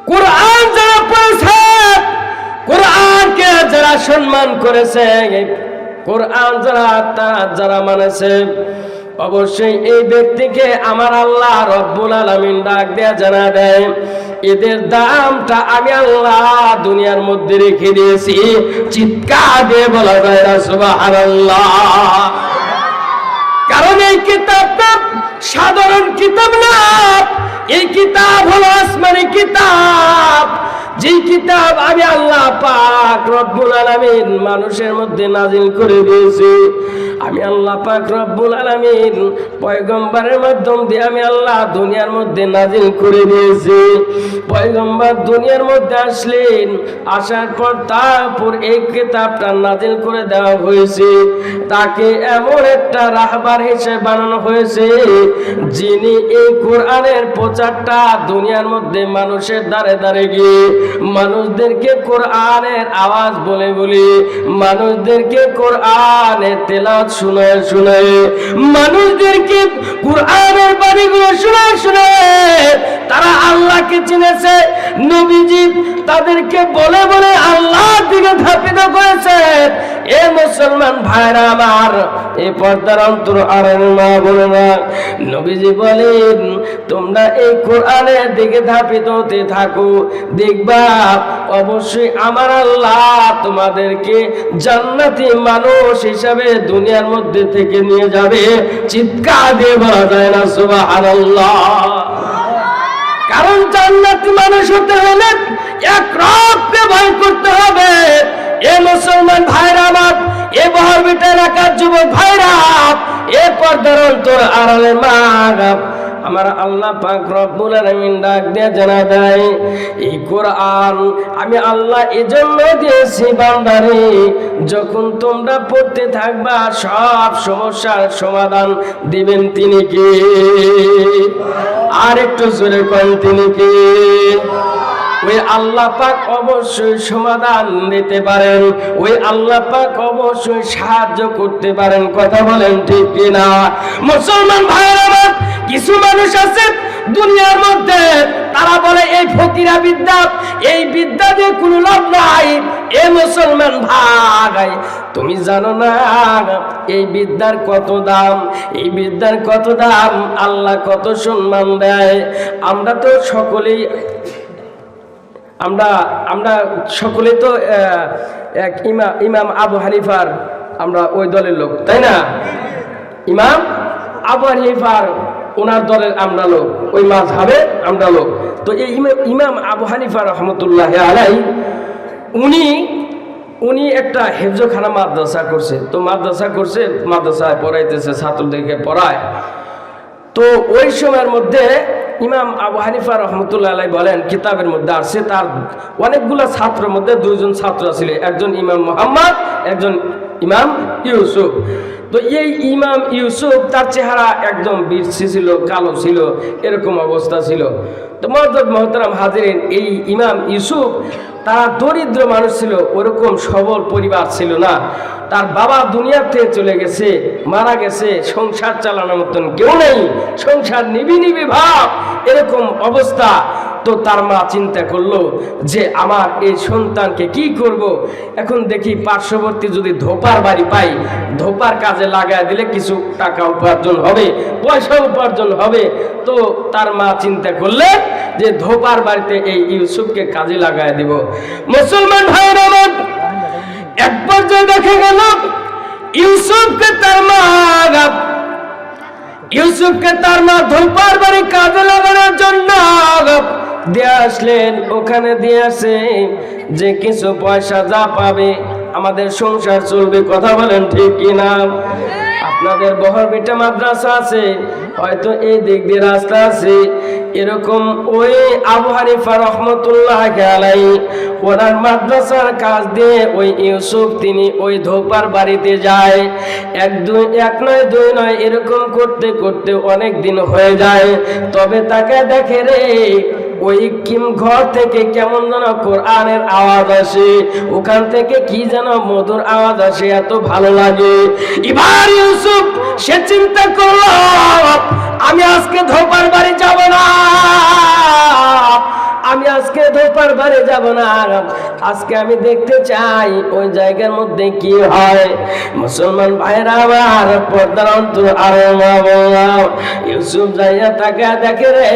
কোরআন যারা পড়েছে, কোরআনকে যারা সম্মান করেছে, কোরআন যারা মানেছে, অবশ্যই এই ব্যক্তিকে আমার আল্লাহ রব্বুল আলামিন ডাক দেয়া জানা দেয়, এদের দামটা আমি আল্লাহ দুনিয়ার মধ্যে রেখে দিয়েছি। চিৎকার দিয়ে বলা যায় না সুবহানাল্লাহ। কারণ এই কিতাবটা সাধারণ কিতাব না, এই কিতাব হলো আসমানি কিতাব, যে কিতাব আমি আল্লাহ পাক রব্বুল আলামিন মানুষের মধ্যে নাজিল করে দিয়েছি। আমি আল্লাহ পাক রব্বুল আলামিন পয়গম্বরের মাধ্যম দিয়ে আমি আল্লাহ দুনিয়ার মধ্যে নাজিল করে দিয়েছি। পয়গম্বর দুনিয়ার মধ্যে আসলেন, আসার পর তারপর এই কিতাবটা নাজিল করে দেওয়া হয়েছে। তাকে এমন একটা রাহবার হিসেবে বানানো হয়েছে, যিনি এই কোরআনের প্রচারটা দুনিয়ার মধ্যে মানুষের দ্বারে দ্বারে গিয়ে মানুষদেরকে কোরআনের আওয়াজ বলে বলে, মানুষদেরকে কোরআনের তেলাওয়াত শোনায় শোনায়, মানুষদেরকে কোরআনের বাণীগুলো শোনায় শোনায় তারা আল্লাহকে চিনেছে। নবীজি তাদেরকে বলে বলে আল্লাহর দিকে ধাপিত করেছে। এ মুসলমান ভাইরা আমার, এই পর্দার অন্তর আর মা বোনেরা, নবীজি বলেন তোমরা এই কোরআনের দিকে ধাপিত হতে থাকো, দেখবা অবশ্যই আমার আল্লাহ তোমাদেরকে জান্নাতি মানুষ হিসাবে দুনিয়ার মধ্যে থেকে নিয়ে যাবে। চিৎকার দিয়ে বলা যায় না সুবহানাল্লাহ। কারণ জান্নাতি মানুষ হতে হলে এক রবকে ভয় করতে হবে। এ মুসলমান ভাইরা আমার, এ বহরবিটা এলাকার যুবক ভাইরা, এ পর্দার অন্তর আড়ালের মা, আমার আল্লাহ পাক রব্বুল আলামিন ডাক দিয়ে জানা দেয়, এই কোরআন আমি আল্লাহ এজন্য দিয়েছি বান্দারে, যখন তোমরা পড়তে থাকবা সব সমস্যার সমাধান দিবেন তিনি কে? আর একটু জোরে কোন তিনি কে? ওই আল্লাহ পাক অবশ্যই সমাধান দিতে পারেন, ওই আল্লাহ পাক অবশ্যই সাহায্য করতে পারেন। কথা বলেন ঠিক কিনা? মুসলমান ভাইরা আমার, কিছু মানুষ আছে দুনিয়ার মধ্যে, তারা বলে এই ফকিরা বিদ্যা, এই বিদ্যা দিয়ে কোনো লাভ নাই। এ মুসলমান ভাই, তুমি জানো না এই বিদ্যার কত দাম? এই বিদ্যার কত দাম, আল্লাহ কত সম্মান দেয়। আমরা তো সকলেই আমরা সকলে তো এক ইমাম আবু হানিফার আমরা ওই দলের লোক, তাই না? ইমাম আবু হানিফার ওনার দলের আমরা লোক, ওই মাযহাবে আমরা লোক। তো এই ইমাম আবু হানিফা রহমতুল্লাহ আলাইহি উনি একটা হেফজখানা মাদ্রাসা করছে। তো মাদ্রাসায় পড়াইতেছে, ছাত্রদেরকে পড়ায়। তো ওই সময়ের মধ্যে ইমাম আবু হানিফা রহমতুল্লাহ আলাইহি বলেন, কিতাবের মধ্যে আসছে, তার অনেকগুলো ছাত্রের মধ্যে দুইজন ছাত্র ছিল, একজন ইমাম মুহাম্মদ, একজন ইমাম ইউসুফ। তো এই ইমাম ইউসুফ, তার চেহারা একদম বিরসি ছিল, কালো ছিল, এরকম অবস্থা ছিল। তো মহতারাম হাজিরিন, এই ইমাম ইউসুফ তারা দরিদ্র মানুষ ছিল, ওরকম সবল পরিবার ছিল না। তার বাবা দুনিয়াতে চলে গেছে, মারা গেছে, সংসার চালানোর মতন কেউ নেই, সংসার নিবি নিবি ভাব, এরকম অবস্থা। তো তার মা চিন্তা করলো যে আমার এই সন্তানকে কি করব। এখন দেখি পার্শ্ববর্তী যদি ধোপার বাড়ি পাই, ধোপার কাজে লাগায় দিলে কিছু টাকা উপার্জন হবে, পয়সা উপার্জন হবে। তো তার মা চিন্তা করলে যে ধোপার বাড়িতে এই ইউসুফকে কাজে লাগায় দিব। মুসলমান ভাইয়ের আমার, এক পর্যায়ে দেখা গেল ইউসুফকে তার মা ধোপার বাড়ি কাজে লাগানোর জন্য দিয়ে আসলেন। ওখানে দিয়ে আসে যে কিছু পয়সা যা পাবে আমাদের সংসার চলবে। কথা বলেন ঠিক কিনা? আপনাদের বহরবিটা মাদ্রাসা আছে, হয়তো এই দিক দিয়ে রাস্তা আছে, এরকম ওই আবু হানিফা রহমতুল্লাহ আলাইহি ওনার মাদ্রাসার কাজ দিয়ে ওই ইউসুফ তিনি ওই ধোপার বাড়িতে যায়। এক নয় দুই নয়, এরকম করতে করতে অনেক দিন হয়ে যায়। তবে তাকে দেখে রে, ওই ঘর থেকে কেমন যেন কোরআনের আওয়াজ আসে, ওখান থেকে কি যেন মধুর আওয়াজ আসে, এত ভালো লাগে। এবার ইউসুফ সে চিন্তা করলো, আমি আজকে ধোপার বাড়ি যাব না, আমি আজকে ধোপার বাড়ি যাব না, আজকে আমি দেখতে চাই ওই জায়গার মধ্যে কি হয়। মুসলমান ভাইরা আমার, পর্দার অন্তর আরো মা বাবা, ইউসুফ যাইয়া তাকে দেখে রে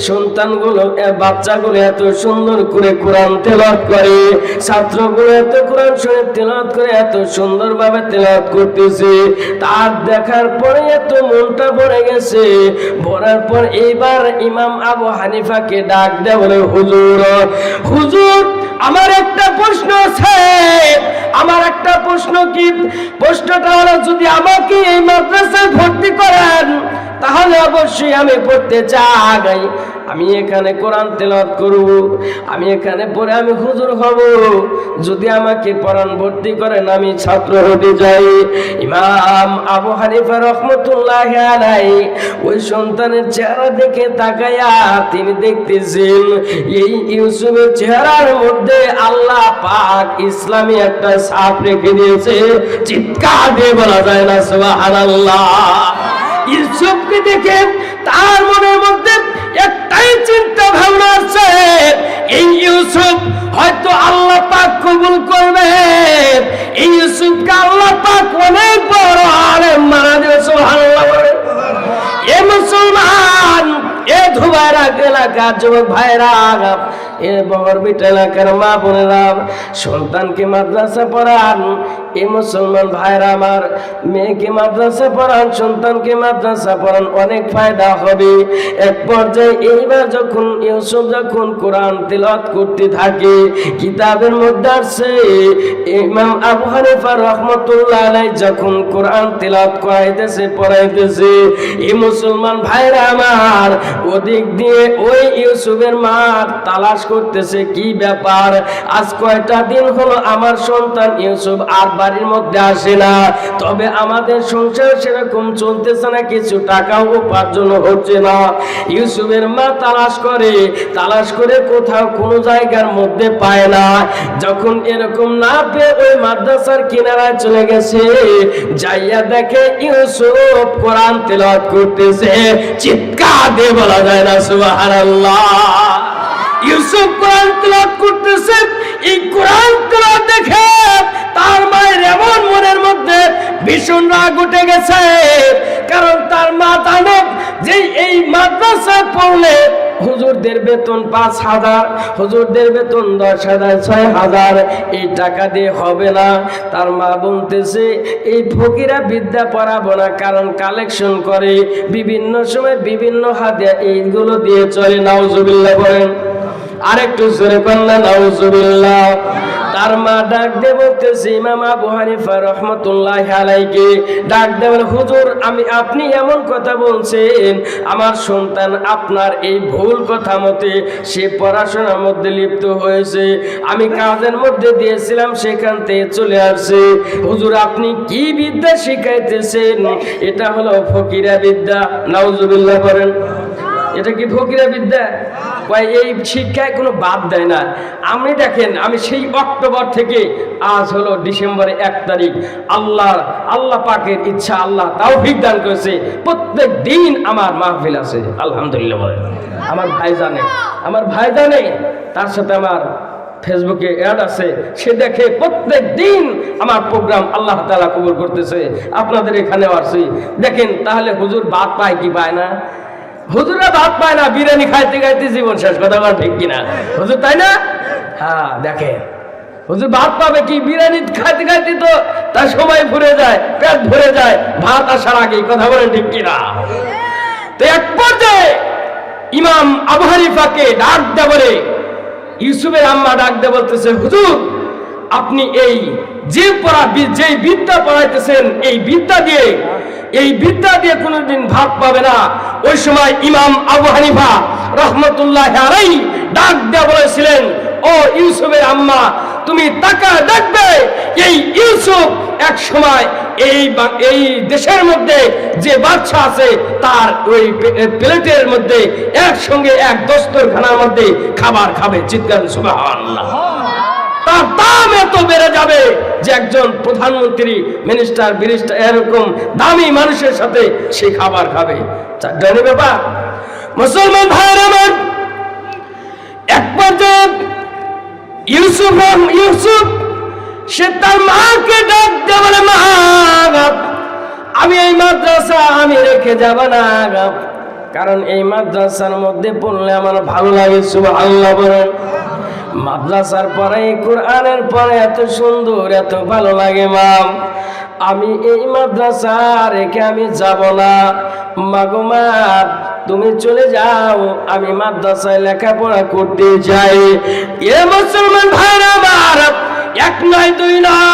সন্তানগুলো, বাচ্চাগুলো এত সুন্দর করে কোরআন তেলাওয়াত করে, ছাত্রগুলো এত কোরআন শরীফ তেলাওয়াত করে এত সুন্দরভাবে তেলাওয়াত করতেছে। তার দেখার পরে এত মনটা ভরে গেছে। ভরার পর এইবার ইমাম আবু হানিফাকে ডাক দেয়, বলে হুজুর, হুজুর আমার একটা প্রশ্ন আছে। আমার একটা প্রশ্ন কি? প্রশ্নটা হলো, যদি আমাকে এই মাদ্রাসায় ভর্তি করেন তাহলে অবশ্যই আমি পড়তে চাই, আমি এখানে কোরআন তেলাওয়াত করব, আমি এখানে পড়ে আমি হুজুর হব। যদি আমাকে পড়ান ভর্তি করেন আমি ছাত্র হতে যাই। ইমাম আবু হানিফা রাহমাতুল্লাহি আলাইহি ওই সন্তানের চেহারা দেখে তাকায়া তিনি দেখতেছেন এই ইউসুফের চেহারার মধ্যে আল্লাহ পাক ইসলামী একটা ছাপ রেখে দিয়েছে। চিৎকার দিয়ে বলা যায় না সুবহানাল্লাহ। ইউসুফকে দেখে তার মনের মধ্যে একটাই চিন্তা ভাবনা আছে, এই ইউসুফ হয়তো আল্লাহ পাক কবুল করবে, এই ইউসুফকে আল্লাহ পাক অনেক বড় আলেম মানা দেবে। সুবহানাল্লাহ। এ মুসলমান, এ ধুবাইরা এলাকার যুবক ভাইরা, এ বহরবিট এলাকার মা বোনেরা, সন্তানকে মাদ্রাসা পড়ান। এ মুসলমান ভাইরা আমার, মেয়েকে মাদ্রাসা পড়ান, সন্তানকে মাদ্রাসা পড়ান, অনেক ফায়দা হবে। এক পর্যায়ে এইবার যখন ইউসুফ যখন কোরআন তেলাওয়াত করতে থাকে, কিতাবের মধ্যে আছে ইমাম আবু হানিফা রাহমাতুল্লাহ আলাইহি যখন কোরআন তেলাওয়াত করাইতেছে, পড়াইতেছে, এই মুসলমান ভাইরা আমার ওদিক দিয়ে ওই ইউসুফের মা তালাশ করতেছে, কি ব্যাপার, আজ কয়টা দিন হলো আমার সন্তান ইউসুফ আর বাড়ির মধ্যে আসে না, তবে আমাদের সংসার সেরকম চলতেছে না, কিছু টাকাও উপার্জন হচ্ছে না। ইউসুফের মা তালাশ করে কোথাও কোনো জায়গার মধ্যে পায় না। যখন এরকম না পেয়ে ওই মাদ্রাসার কিনারায় চলে গেছে, যাইয়া দেখে ইউসুফ কোরআন তেলাওয়াত করতেছে। চিৎকার দিয়ে বলা যায় না সুবহানাল্লাহ। ইউসুফ কোরআন তেলাওয়াত করতেছে। এই কোরআন তেলাওয়াত দেখে তার মায়ের এমন মনের মধ্যে ভীষণ রাগ উঠে গেছে, কারণ তার মা জানে যে এই মাদ্রাসায় পড়লে হুজুরদের বেতন 5,000, হুজুরদের বেতন 10,000, 6,000, এই টাকা দিয়ে হবে না। তার মা বলতেছে এই ফকিরা বিদ্যা পড়াবো না, কারণ কালেকশন করে বিভিন্ন সময় বিভিন্ন হাদিয়া, এইগুলো দিয়ে চলে। নাউজুবিল্লাহ বলেন, আরেকটু জোরে বললেন নাউজুবিল্লাহ। তার মা ডাক দিয়ে বলতেছে ইমাম আবু হানিফা রাহমাতুল্লাহি আলাইহি ডাক দিয়ে বলে, হুজুর আপনি এমন কথা বলছেন, আমার সন্তান আপনার এই ভুল কথা মতে সে পড়াশোনার মধ্যে লিপ্ত হয়েছে, আমি কাজের মধ্যে দিয়েছিলাম সেখান থেকে চলে আসছে। হুজুর আপনি কি বিদ্যা শিখাইতেছেন? এটা হলো ফকিরা বিদ্যা। নাউজুবিল্লাহ করেন, এটা কি ফকিরা বিদ্যা? এই শিক্ষায় কোনো বাদ দেয় না। আমি দেখেন, আমি সেই অক্টোবর থেকে আজ হলো ডিসেম্বরের 1 তারিখ, আল্লাহ পাকের ইচ্ছা, আল্লাহ তৌফিক দান করেছে, প্রত্যেক দিন আমার মাহফিল আছে আলহামদুলিল্লাহ। আমার ভাই জানে, তার সাথে আমার ফেসবুকে অ্যাড আছে, সে দেখে প্রত্যেক দিন আমার প্রোগ্রাম আল্লাহ তাআলা কবুল করতেছে। আপনাদের এখানেও আসছি, দেখেন তাহলে হুজুর ভাত পায় কি পায় না? হুজুরা ভাত পায় না, বিরিয়ানি খাইতে খাইতে জীবন শেষ, কথা বলা ঠিক কিনা হুজুর, তাই না? হ্যাঁ, দেখেন হুজুর ভাত পাবে কি? বিরিয়ানি খাইতে খাইতে তো তার সময় ভরে যায়, পেট ভরে যায় ভাত আসার আগে, কথা বলেন ঠিক কিনা? তো এক পর্যায়ে ইমাম আবু হানিফাকে ডাক দেয়া বলে, ইউসুফের আম্মা ডাক দেয়া বলতেছে, হুজুর আপনি এই যে বিদ্যা পড়াইতেছেন, এই বিদ্যা দিয়ে কোনোদিন ভাত পাবে না। ওই সময় ইমাম আবু হানিফা রাহমাতুল্লাহি আলাইহি ডাক দেয়া বলেছিলেন, ও ইউসুফের আম্মা, তুমি তাকা দেখবে এই ইউসুফ এক সময় এই দেশের মধ্যে যে বাচ্চা আছে তার ওই প্লেটের মধ্যে একসঙ্গে এক দস্তরখানার মধ্যে খাবার খাবে। চিৎকার সুবহানাল্লাহ। তার দাম এত বেড়ে যাবে যে একজন প্রধানমন্ত্রী, মিনিস্টার, ব্যারিস্টার, এরকম দামি মানুষের সাথে সে খাবার খাবে। চারটি ব্যাপার। মুসলমান ভাইরা আমার, এক পর্যায়ে ইউসুফ সে তার মাকে ডাক দিয়ে বলে, মা আমি এই মাদ্রাসা আমি রেখে যাব না, কারণ এই মাদ্রাসার মধ্যে পড়লে আমার ভালো লাগে। সুবহানাল্লাহ বলেন। মাদ্রাসার পরে কোরআনের পরে এত সুন্দর এত ভালো লাগে মা, আমি এই মাদ্রাসা রেখে আমি যাব না। মাগো মা তুমি চলে যাও, আমি মাদ্রাসায় লেখাপড়া করতে যাই। এ মুসলমান ভাইরা আমার, এক নয় দুই নয়,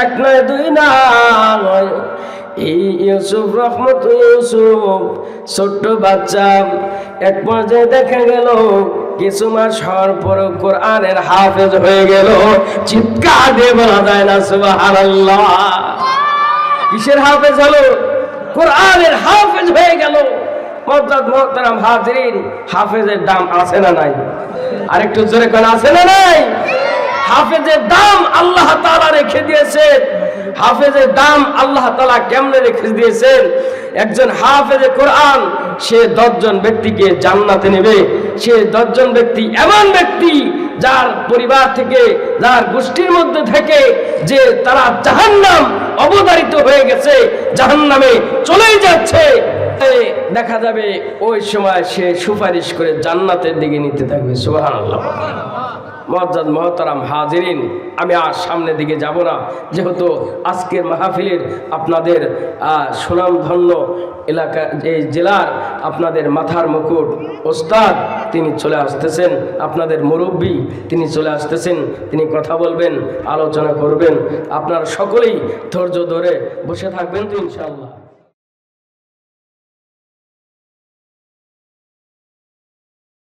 এক নয় দুই নয়, এই ইউসুফ ইউসুফ ছোট্ট বাচ্চা এক পর্যায়ে দেখা গেল কিছু মাস হওয়ার পর কোরআনের হাফেজ হয়ে গেল। চিৎকার দিয়ে বলা যায় না সুবহানাল্লাহ। কিসের হাফেজ হলো? কোরআনের হাফেজ হয়ে গেল। মুহতারাম হাজিরিন, হাফেজের দাম আছে না নাই? আরেকটু জোরে কোন আছে না নাই? হাফেজের দাম আল্লাহ তাআলা রেখে দিয়েছেন। হাফেজের দাম আল্লাহ তাআলা কেমনে রেখে দিয়েছেন? একজন হাফেজে কোরআন সে 10 জন ব্যক্তিকে জান্নাতে নেবে। সে 10 জন ব্যক্তি এমন ব্যক্তি যার পরিবার থেকে, যার গোষ্ঠীর মধ্যে থেকে যে তারা জাহান্নাম অবধারিত হয়ে গেছে, জাহান্নামে চলেই যাচ্ছে, দেখা যাবে ওই সময় সে সুপারিশ করে জান্নাতের দিকে নিতে থাকবে। সুবহানাল্লাহ। মুআজ্জাজ মুহতারাম হাজিরিন, আমি আর সামনের দিকে যাব না, যেহেতু আজকের মাহফিলের আপনাদের সুনামধন্য এলাকা এই জেলার আপনাদের মাথার মুকুট ওস্তাদ তিনি চলে আসতেছেন, আপনাদের মুরব্বী তিনি চলে আসতেছেন, তিনি কথা বলবেন, আলোচনা করবেন। আপনারা সকলেই ধৈর্য ধরে বসে থাকবেন তো ইনশাআল্লাহ।